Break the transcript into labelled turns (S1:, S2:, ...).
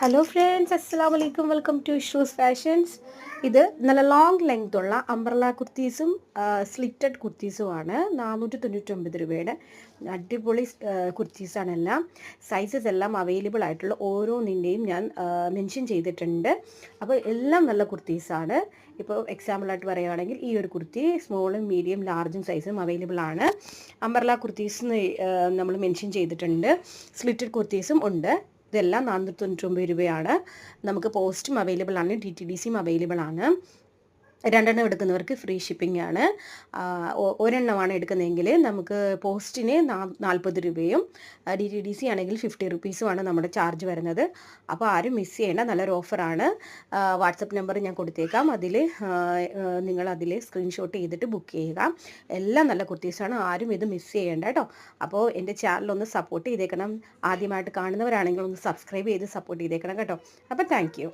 S1: Hello friends, അസ്സലാമു അലൈക്കും. Welcome to Shoes Fashions. ഇത് നല്ല ലോങ് ലെങ്ത് ഉള്ള അംബ്രല കുർത്തീസും സ്ലിറ്റഡ് കുർത്തീസുമാണ്. 499 രൂപയുടെ അടിപൊളി കുർത്തീസാണ്. എല്ലാം സൈസസ് എല്ലാം അവൈലബിൾ ആയിട്ടുള്ള ഓരോന്നിൻ്റെയും ഞാൻ മെൻഷൻ ചെയ്തിട്ടുണ്ട്. അപ്പോൾ എല്ലാം നല്ല കുർത്തീസാണ്. ഇപ്പോൾ എക്സാമ്പിളായിട്ട് പറയുകയാണെങ്കിൽ ഈ ഒരു കുർത്തി സ്മോളും മീഡിയം ലാർജും സൈസും അവൈലബിൾ ആണ്. അംബ്രല കുർത്തീസ് നമ്മൾ മെൻഷൻ ചെയ്തിട്ടുണ്ട്. സ്ലിറ്റഡ് കുർത്തീസും ഉണ്ട്. ഇതെല്ലാം 499 രൂപയാണ്. നമുക്ക് പോസ്റ്റും അവൈലബിൾ ആണ്, DTDCയും അവൈലബിൾ ആണ്. രണ്ടെണ്ണം എടുക്കുന്നവർക്ക് ഫ്രീ ഷിപ്പിംഗ് ആണ്. ഒരെണ്ണമാണ് എടുക്കുന്നതെങ്കിൽ നമുക്ക് പോസ്റ്റിന് 40 രൂപയും DTDC ആണെങ്കിൽ 50 റുപ്പീസുമാണ് നമ്മുടെ ചാർജ് വരുന്നത്. അപ്പോൾ ആരും മിസ് ചെയ്യേണ്ട, നല്ലൊരു ഓഫറാണ്. വാട്സപ്പ് നമ്പർ ഞാൻ കൊടുത്തേക്കാം. നിങ്ങൾ അതിൽ സ്ക്രീൻഷോട്ട് ചെയ്തിട്ട് ബുക്ക് ചെയ്യുക. എല്ലാം നല്ല കുർത്തീസാണ്, ആരും ഇത് മിസ് ചെയ്യേണ്ട കേട്ടോ. അപ്പോൾ എൻ്റെ ചാനലൊന്ന് സപ്പോർട്ട് ചെയ്തേക്കണം. ആദ്യമായിട്ട് കാണുന്നവരാണെങ്കിൽ ഒന്ന് സബ്സ്ക്രൈബ് ചെയ്ത് സപ്പോർട്ട് ചെയ്തേക്കണം കേട്ടോ. അപ്പോൾ താങ്ക് യു.